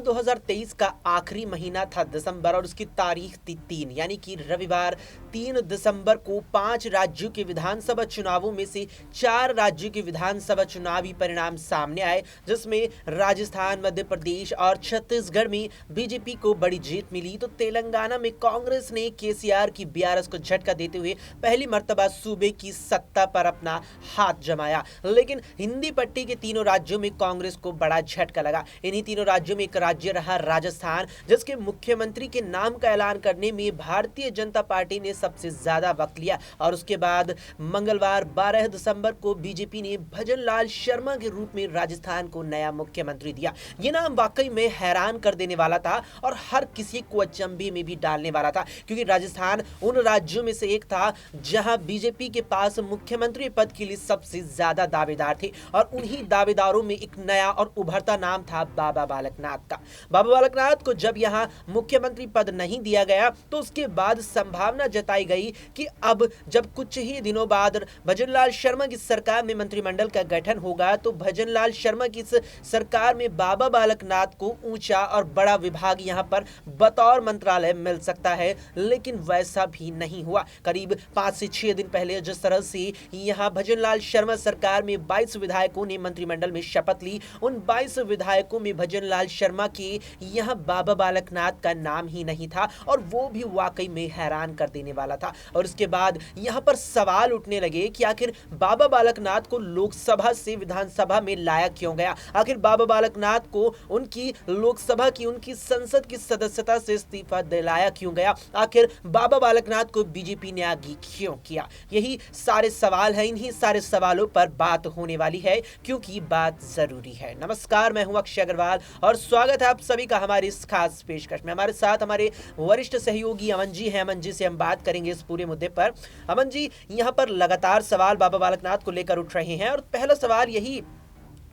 2023 का आखिरी महीना था दिसंबर और उसकी तारीख थी 3 यानी कि रविवार 3 दिसंबर को 5 राज्यों के विधानसभा चुनावों में से 4 राज्यों के विधानसभा चुनावी परिणाम सामने आए, जिसमें राजस्थान, मध्य प्रदेश और छत्तीसगढ़ में बीजेपी को बड़ी जीत मिली। तो तेलंगाना में कांग्रेस ने केसीआर की बीआरएस को झटका देते हुए पहली मर्तबा सूबे की सत्ता पर अपना हाथ जमाया। लेकिन हिंदी पट्टी के तीनों राज्यों में कांग्रेस को बड़ा झटका लगा। इन्हीं तीनों राज्यों में एक राज्य रहा राजस्थान, जिसके मुख्यमंत्री के नाम का ऐलान करने में भारतीय जनता पार्टी ने सबसे ज्यादा वक्त लिया और उसके बाद मंगलवार 12 दिसंबर को बीजेपी ने भजन लाल शर्मा के रूप में राजस्थान को नया मुख्यमंत्री दिया। यह नाम वाकई में हैरान कर देने वाला था और हर किसी को अचंभे में भी डालने वाला था, क्योंकि राजस्थान उन राज्यों में से एक था जहां बीजेपी के पास मुख्यमंत्री पद के लिए सबसे ज्यादा दावेदार थे और उन्हीं दावेदारों में एक नया और उभरता नाम था बाबा बालकनाथ का। बाबा बालकनाथ को जब यहां मुख्यमंत्री पद नहीं दिया गया तो उसके बाद संभावना जताई गई कि अब जब कुछ ही दिनों बाद भजनलाल शर्मा की सरकार में मंत्रिमंडल का गठन होगा तो भजनलाल शर्मा की इस सरकार में बाबा बालकनाथ को ऊंचा और बड़ा विभाग यहां पर बतौर मंत्रालय मिल सकता है, लेकिन वैसा भी नहीं हुआ। करीब 5 से 6 दिन पहले जिस तरह से यहां भजनलाल शर्मा सरकार में 22 विधायकों ने मंत्रिमंडल में शपथ ली, उन 22 विधायकों में भजनलाल शर्मा के यहां बाबा बालकनाथ का नाम ही नहीं था और वो भी वाकई में हैरान कर देने वाला था। और उसके बाद यहां पर सवाल उठने लगे कि आखिर बाबा बालकनाथ को लोकसभा से विधानसभा में लाया क्यों गया, आखिर बाबा बालकनाथ को उनकी लोकसभा की, उनकी संसद की सदस्यता से इस्तीफा दिलाया क्यों गया, आखिर बाबा बालकनाथ को बीजेपी ने आगे क्यों किया। यही सारे सवाल हैं, इन्हीं सारे सवालों पर बात होने वाली है क्योंकि बात जरूरी है। नमस्कार, मैं हूं अक्षय अग्रवाल और स्वागत है आप सभी का हमारी इस खास पेशकश में। हमारे साथ हमारे वरिष्ठ सहयोगी अमन जी हैं। अमन जी से हम बात करेंगे इस पूरे मुद्दे पर। अमन जी, यहां पर लगातार सवाल बाबा बालकनाथ को लेकर उठ रहे हैं और पहला सवाल यही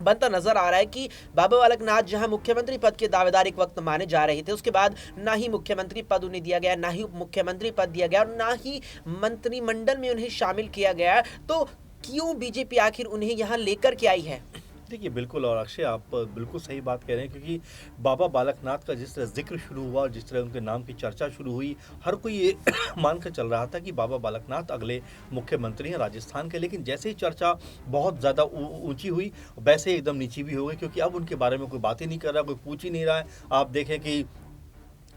बनता नजर आ रहा है कि बाबा बालकनाथ जहां मुख्यमंत्री पद के दावेदार एक वक्त माने जा रहे थे, उसके बाद ना ही मुख्यमंत्री पद उन्हें दिया गया, ना ही उप मुख्यमंत्री पद दिया गया और ना ही मंत्रिमंडल में उन्हें शामिल किया गया, तो क्यों बीजेपी आखिर उन्हें यहां लेकर के आई है? देखिए, बिल्कुल। और अक्षय, आप बिल्कुल सही बात कह रहे हैं, क्योंकि बाबा बालकनाथ का जिस तरह जिक्र शुरू हुआ और जिस तरह उनके नाम की चर्चा शुरू हुई, हर कोई ये मानकर चल रहा था कि बाबा बालकनाथ अगले मुख्यमंत्री हैं राजस्थान के। लेकिन जैसे ही चर्चा बहुत ज़्यादा ऊंची हुई, वैसे ही एकदम नीची भी हो गई, क्योंकि अब उनके बारे में कोई बात ही नहीं कर रहा, कोई पूछ ही नहीं रहा है। आप देखें कि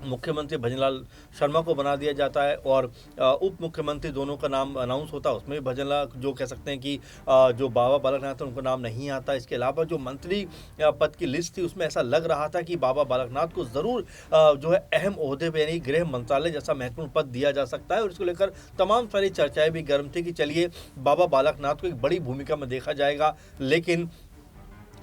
मुख्यमंत्री भजनलाल शर्मा को बना दिया जाता है और उप मुख्यमंत्री दोनों का नाम अनाउंस होता है, उसमें भी भजनलाल, जो कह सकते हैं कि जो बाबा बालकनाथ है उनका नाम नहीं आता। इसके अलावा जो मंत्री पद की लिस्ट थी उसमें ऐसा लग रहा था कि बाबा बालकनाथ को ज़रूर जो है अहम ओहदे पे यानी गृह मंत्रालय जैसा महत्वपूर्ण पद दिया जा सकता है। और इसको लेकर तमाम सारी चर्चाएँ भी गर्म थी कि चलिए बाबा बालकनाथ को एक बड़ी भूमिका में देखा जाएगा। लेकिन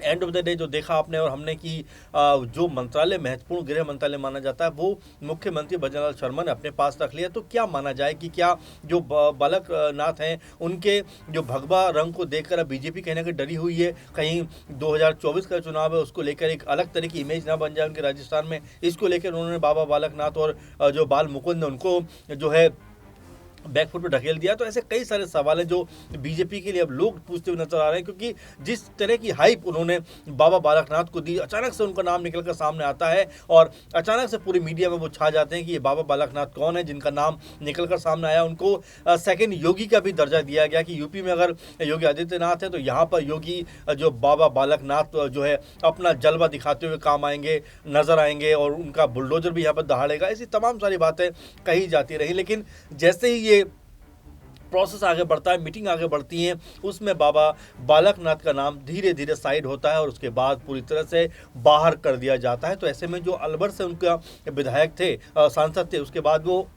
एंड ऑफ द डे जो देखा आपने और हमने कि जो मंत्रालय महत्वपूर्ण गृह मंत्रालय माना जाता है वो मुख्यमंत्री भजनलाल शर्मा ने अपने पास रख लिया। तो क्या माना जाए कि क्या जो बालकनाथ हैं उनके जो भगवा रंग को देखकर अब बीजेपी कहने की डरी हुई है, कहीं 2024 का चुनाव है उसको लेकर एक अलग तरह की इमेज ना बन जाए उनके राजस्थान में। इसको लेकर उन्होंने बाबा बालकनाथ और जो बाल मुकुंद उनको जो है बैकफुट पर ढकेल दिया। तो ऐसे कई सारे सवाल हैं जो बीजेपी के लिए अब लोग पूछते हुए नजर आ रहे हैं, क्योंकि जिस तरह की हाइप उन्होंने बाबा बालकनाथ को दी, अचानक से उनका नाम निकलकर सामने आता है और अचानक से पूरी मीडिया में वो छा जाते हैं कि ये बाबा बालकनाथ कौन है। जिनका नाम निकलकर सामने आया उनको सेकेंड योगी का भी दर्जा दिया गया कि यूपी में अगर योगी आदित्यनाथ है तो यहाँ पर योगी जो बाबा बालकनाथ जो है अपना जलवा दिखाते हुए काम आएंगे, नजर आएंगे और उनका बुलडोजर भी यहाँ पर दहाड़ेगा। ऐसी तमाम सारी बातें कही जाती रही। लेकिन जैसे ही ये प्रोसेस आगे बढ़ता है, मीटिंग आगे बढ़ती है, उसमें बाबा बालकनाथ का नाम धीरे धीरे साइड होता है और उसके बाद पूरी तरह से बाहर कर दिया जाता है। तो ऐसे में जो अलवर से उनका विधायक थे, सांसद थे, उसके बाद वो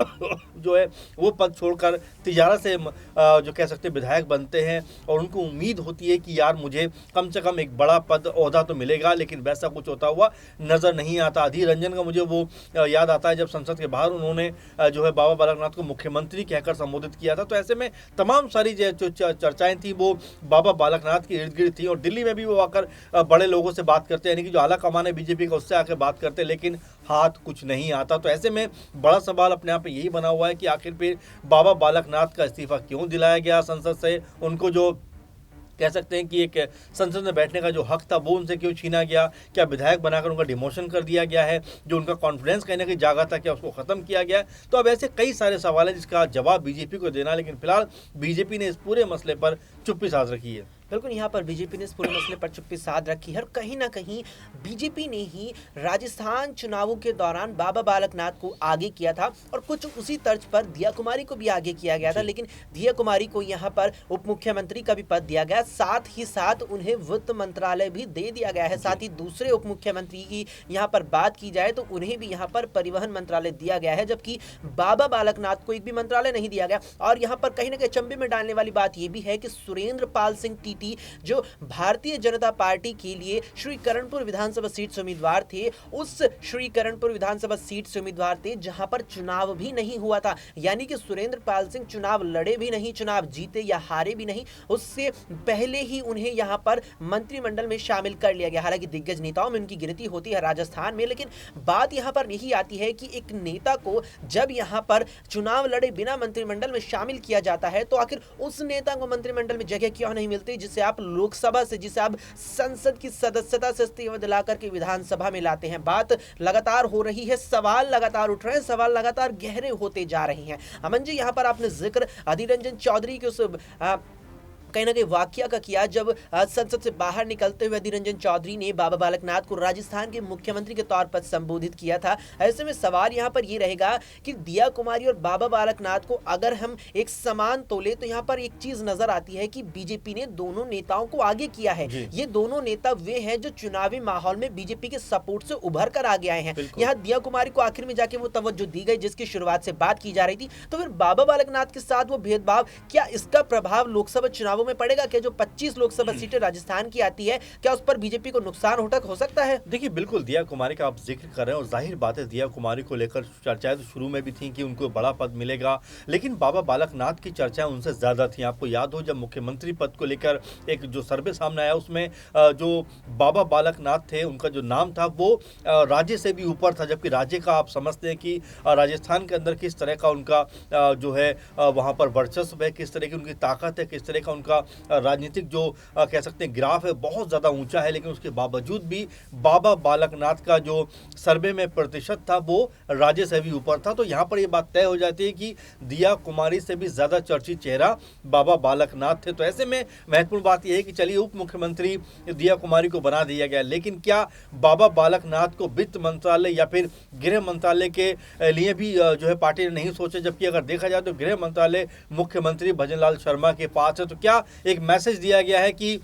जो है वो पद छोड़कर तिजारा से जो कह सकते हैं विधायक बनते हैं और उनको उम्मीद होती है कि यार मुझे कम से कम एक बड़ा पद ओहदा तो मिलेगा, लेकिन वैसा कुछ होता हुआ नज़र नहीं आता। अधीर रंजन का मुझे वो याद आता है जब संसद के बाहर उन्होंने जो है बाबा बालकनाथ को मुख्यमंत्री कहकर संबोधित किया था। तो ऐसे में तमाम सारी जो चर्चाएं थी वो बाबा बालकनाथ के इर्द गिर्द थी और दिल्ली में भी वो आकर बड़े लोगों से बात करते हैं, यानी कि जो आला कमान है बीजेपी का उससे आकर बात करते हैं, लेकिन हाथ कुछ नहीं आता। तो ऐसे में बड़ा सवाल अपने आप में यही बना हुआ है कि आखिर फिर बाबा बालकनाथ का इस्तीफा क्यों दिलाया गया संसद से। उनको जो कह सकते हैं कि एक संसद में बैठने का जो हक था वो उनसे क्यों छीना गया? क्या विधायक बनाकर उनका डिमोशन कर दिया गया है? जो उनका कॉन्फिडेंस कहीं न कहीं जागा था, क्या उसको ख़त्म किया गया है? तो अब ऐसे कई सारे सवाल हैं जिसका जवाब बीजेपी को देना है, लेकिन फिलहाल बीजेपी ने इस पूरे मसले पर चुप्पी साध रखी है। बिल्कुल, यहाँ पर बीजेपी ने इस पूरे मसले पर चुप्पी साध रखी है और कहीं ना कहीं बीजेपी ने ही राजस्थान चुनावों के दौरान बाबा बालकनाथ को आगे किया था और कुछ उसी तर्ज पर दिया कुमारी को भी आगे किया गया था, जी। लेकिन दिया कुमारी को यहाँ पर उप मुख्यमंत्री का भी पद दिया गया, साथ ही साथ उन्हें वित्त मंत्रालय भी दे दिया गया है। साथ ही दूसरे उप मुख्यमंत्री की यहाँ पर बात की जाए तो उन्हें भी यहाँ पर परिवहन मंत्रालय दिया गया है, जबकि बाबा बालकनाथ को एक भी मंत्रालय नहीं दिया गया। और यहाँ पर कहीं ना कहीं अचंभे में डालने वाली बात यह भी है कि सुरेंद्र पाल सिंह टीटी जो भारतीय जनता पार्टी के लिए श्री करणपुर विधानसभा सीट से उम्मीदवार थे, उस श्री करणपुर विधानसभा सीट से उम्मीदवार थे जहां पर चुनाव भी नहीं हुआ था, यानी कि सुरेंद्र पाल सिंह चुनाव लड़े भी नहीं, चुनाव जीते या हारे भी नहीं, उससे पहले ही उन्हें यहां पर मंत्रिमंडल में शामिल कर लिया गया। हालांकि दिग्गज नेताओं में उनकी गिनती होती है राजस्थान में, लेकिन बात यहां पर यही आती है कि एक नेता को जब यहां पर चुनाव लड़े बिना मंत्रिमंडल में शामिल किया जाता है तो आखिर उस नेता को मंत्रिमंडल में जगह क्यों नहीं मिलती जिसे आप लोकसभा से, जिसे आप संसद की सदस्यता से इस्तीफा दिलाकर के विधानसभा में लाते हैं। बात लगातार हो रही है, सवाल लगातार उठ रहे हैं, सवाल लगातार गहरे होते जा रहे हैं। अमन जी, यहाँ पर आपने जिक्र अधीर रंजन चौधरी के उस कहीं ना कहीं वाकया का किया जब संसद से बाहर निकलते हुए अधीर रंजन चौधरी ने बाबा बालकनाथ को राजस्थान के मुख्यमंत्री के तौर पर संबोधित किया था। ऐसे में सवाल यहाँ पर ये रहेगा कि दिया कुमारी और बाबा बालकनाथ को अगर हम एक समान तोले तो यहाँ पर एक चीज नजर आती है कि बीजेपी ने दोनों नेताओं को आगे किया है। ये दोनों नेता वे हैं जो चुनावी माहौल में बीजेपी के सपोर्ट से उभर कर आगे आए हैं। यहाँ दिया कुमारी को आखिर में जाके वो तवज्जो दी गई जिसकी शुरुआत से बात की जा रही थी, तो फिर बाबा बालकनाथ के साथ वो भेदभाव, क्या इसका प्रभाव लोकसभा चुनावों में पड़ेगा? क्या जो 25 लोकसभा सीटें राजस्थान की आती है, क्या उस पर बीजेपी को नुकसान हो सकता है? देखिए, बिल्कुल दिया कुमारी का आप जिक्र कर रहे हैं और जाहिर बात है दिया कुमारी को लेकर चर्चाएं तो शुरू में भी थी कि उनको बड़ा पद मिलेगा, लेकिन बाबा बालकनाथ की चर्चाएं उनसे ज्यादा थी। आपको याद हो जब मुख्यमंत्री पद को लेकर एक जो सर्वे सामने आया उसमें जो बाबा बालकनाथ थे उनका जो नाम था वो राज्य से भी ऊपर था, जबकि राज्य का आप समझते हैं कि राजस्थान के अंदर किस तरह का उनका जो है वहाँ पर वर्चस्व है, किस तरह की उनकी ताकत है, किस तरह का उनका राजनीतिक जो कह सकते हैं ग्राफ है बहुत ज़्यादा ऊंचा है, लेकिन उसके बावजूद भी बाबा बालकनाथ का जो सर्वे में प्रतिशत था वो राज्य से भी ऊपर था। तो यहाँ पर ये बात तय हो जाती है कि दिया कुमारी से भी ज़्यादा चर्चित चेहरा बाबा बालकनाथ थे। तो ऐसे में महत्वपूर्ण बात यह है कि चलिए उप मुख्यमंत्री दिया कुमारी को बना दिया गया, लेकिन क्या बाबा बालकनाथ को वित्त मंत्रालय या फिर गृह मंत्रालय के लिए भी जो है पार्टी ने नहीं सोचा? जबकि अगर देखा जाए तो गृह मंत्रालय मुख्यमंत्री भजनलाल शर्मा के पास है। तो क्या एक मैसेज दिया गया है कि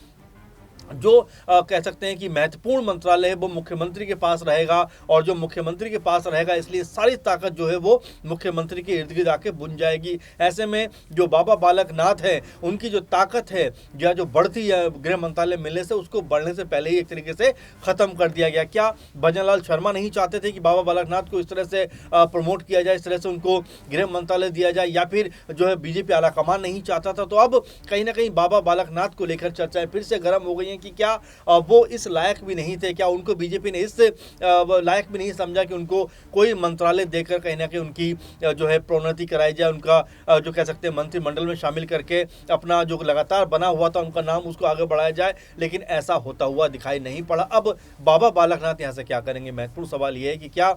जो कह सकते हैं कि महत्वपूर्ण मंत्रालय है वो मुख्यमंत्री के पास रहेगा और जो मुख्यमंत्री के पास रहेगा इसलिए सारी ताकत जो है वो मुख्यमंत्री के इर्द गिर्द आके बुन जाएगी। ऐसे में जो बाबा बालकनाथ है उनकी जो ताकत है या जो बढ़ती है गृह मंत्रालय मिलने से, उसको बढ़ने से पहले ही एक तरीके से खत्म कर दिया गया। क्या भजनलाल शर्मा नहीं चाहते थे कि बाबा बालकनाथ को इस तरह से प्रमोट किया जाए, इस तरह से उनको गृह मंत्रालय दिया जाए, या फिर जो है बीजेपी आलाकमान नहीं चाहता था? तो अब कहीं ना कहीं बाबा बालकनाथ को लेकर चर्चाएं फिर से गर्म हो गई हैं कि क्या वो इस लायक भी नहीं थे, क्या उनको बीजेपी ने इस लायक भी नहीं समझा कि उनको कोई मंत्रालय देकर कहीं ना कहीं उनकी जो है प्रोन्नति कराई जाए, उनका जो कह सकते हैं मंत्रिमंडल में शामिल करके अपना जो लगातार बना हुआ था उनका नाम उसको आगे बढ़ाया जाए, लेकिन ऐसा होता हुआ दिखाई नहीं पड़ा। अब बाबा बालकनाथ यहाँ से क्या करेंगे? महत्वपूर्ण सवाल ये है कि क्या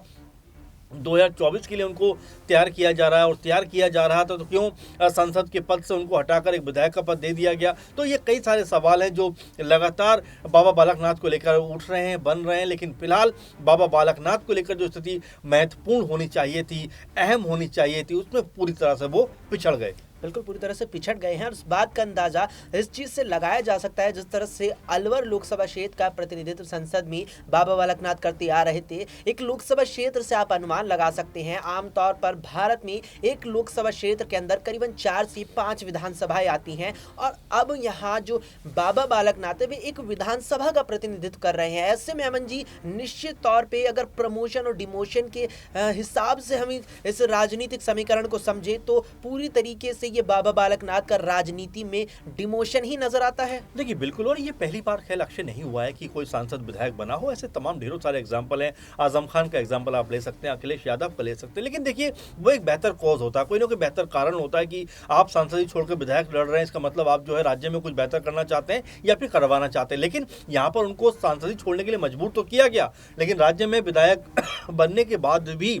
2024 के लिए उनको तैयार किया जा रहा है, और तैयार किया जा रहा था तो क्यों संसद के पद से उनको हटाकर एक विधायक का पद दे दिया गया? तो ये कई सारे सवाल हैं जो लगातार बाबा बालकनाथ को लेकर उठ रहे हैं, बन रहे हैं, लेकिन फिलहाल बाबा बालकनाथ को लेकर जो स्थिति महत्वपूर्ण होनी चाहिए थी, अहम होनी चाहिए थी, उसमें पूरी तरह से वो पिछड़ गए। बिल्कुल पूरी तरह से पिछड़ गए हैं और इस बात का अंदाजा इस चीज से लगाया जा सकता है जिस तरह से अलवर लोकसभा क्षेत्र का प्रतिनिधित्व संसद में बाबा बालकनाथ करते आ रहे थे। एक लोकसभा क्षेत्र से आप अनुमान लगा सकते हैं, आमतौर पर भारत में एक लोकसभा क्षेत्र के अंदर करीबन 4 से 5 विधानसभाएं आती हैं, और अब यहाँ जो बाबा बालकनाथ है वे एक विधानसभा का प्रतिनिधित्व कर रहे हैं। ऐसे में अमन जी, निश्चित तौर पर अगर प्रमोशन और डिमोशन के हिसाब से हम इस राजनीतिक समीकरण को समझे तो पूरी तरीके से ये बाबा बालकनाथ का राजनीति में डिमोशन ही नजर आता है? देखिए बिल्कुल, और ये पहली बार ख्याल अक्षय नहीं हुआ है कि कोई सांसद विधायक बना हो। ऐसे तमाम ढेरों सारे एग्जाम्पल हैं। आजम खान का एग्जाम्पल आप ले सकते हैं, अखिलेश यादव का ले सकते हैं। लेकिन देखिए वो एक बेहतर कॉज होता है, कोई ना कोई बेहतर कारण होता है कि आप सांसद छोड़कर विधायक लड़ रहे हैं, इसका मतलब आप जो है राज्य में कुछ बेहतर करना चाहते हैं या फिर करवाना चाहते हैं। लेकिन यहाँ पर उनको सांसद छोड़ने के लिए मजबूर तो किया गया, लेकिन राज्य में विधायक बनने के बाद भी,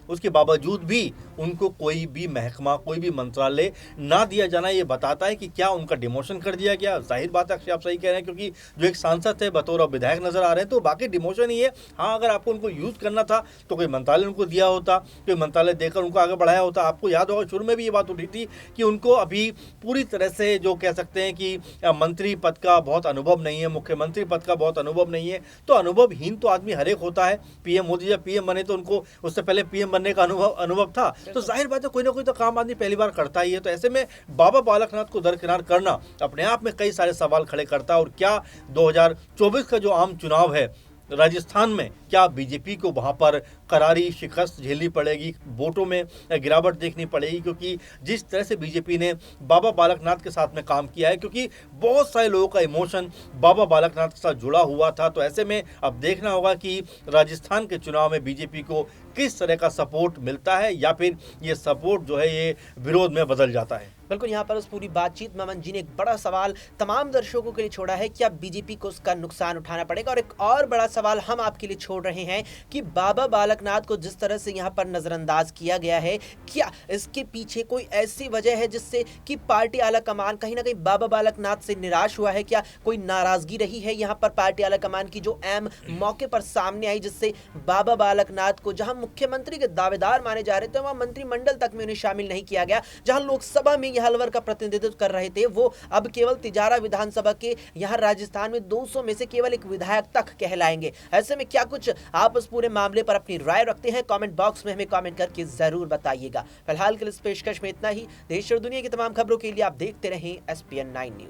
उसके बावजूद भी उनको कोई भी महकमा, कोई भी मंत्रालय ना दिया जाना, ये बताता है कि क्या उनका डिमोशन कर दिया गया। जाहिर बात है अक्षय, आप सही कह रहे हैं, क्योंकि जो एक सांसद है बतौर विधायक नजर आ रहे हैं, तो बाकी डिमोशन ही है। हाँ, अगर आपको उनको यूज करना था तो कोई मंत्रालय उनको दिया होता, कोई मंत्रालय देकर उनको आगे बढ़ाया होता। आपको याद होगा शुरू में भी ये बात उठी थी कि उनको अभी पूरी तरह से जो कह सकते हैं कि मंत्री पद का बहुत अनुभव नहीं है, मुख्यमंत्री पद का बहुत अनुभव नहीं है। तो अनुभवहीन तो आदमी हर एक होता है। पीएम मोदी जब पीएम बने तो उनको उससे पहले पीएम बनने का अनुभव था। तो जाहिर बात है कोई ना कोई तो काम आदमी पहली बार करता ही है। तो ऐसे में बाबा बालकनाथ को दरकिनार करना अपने आप में कई सारे सवाल खड़े करता है। और क्या 2024 का जो आम चुनाव है राजस्थान में, क्या बीजेपी को वहां पर करारी शिकस्त झेलनी पड़ेगी, वोटों में गिरावट देखनी पड़ेगी? क्योंकि जिस तरह से बीजेपी ने बाबा बालकनाथ के साथ में काम किया है, क्योंकि बहुत सारे लोगों का इमोशन बाबा बालकनाथ के साथ जुड़ा हुआ था। तो ऐसे में अब देखना होगा कि राजस्थान के चुनाव में बीजेपी को किस तरह का सपोर्ट मिलता है, या फिर ये सपोर्ट जो है ये विरोध में बदल जाता है। बिल्कुल, यहाँ पर उस पूरी बातचीत में अमन जी ने एक बड़ा सवाल तमाम दर्शकों के लिए छोड़ा है, क्या बीजेपी को उसका नुकसान उठाना पड़ेगा? और एक और बड़ा सवाल हम आपके लिए छोड़ रहे हैं कि बाबा बालकनाथ को जिस तरह से यहाँ पर नजरअंदाज किया गया है, क्या इसके पीछे कोई ऐसी वजह है जिससे कि पार्टी आला कमान कहीं ना कहीं बाबा बालकनाथ से निराश हुआ है? क्या कोई नाराजगी रही है यहाँ पर पार्टी आला कमान की जो अहम मौके पर सामने आई, जिससे बाबा बालकनाथ को जहां मुख्यमंत्री के दावेदार माने जा रहे थे वहां मंत्रिमंडल तक में उन्हें शामिल नहीं किया गया, जहां लोकसभा में हलवर का प्रतिनिधित्व कर रहे थे, वो अब केवल तिजारा विधानसभा के यहां राजस्थान में 200 में से केवल एक विधायक तक कहलाएंगे? ऐसे में क्या कुछ आप उस पूरे मामले पर अपनी राय रखते हैं? कमेंट बॉक्स में हमें कमेंट करके जरूर बताइएगा। फिलहाल के लिए इस पेशकश में इतना ही। देश और दुनिया की तमाम खबरों के लिए आप देखते रहें SPN9 न्यूज।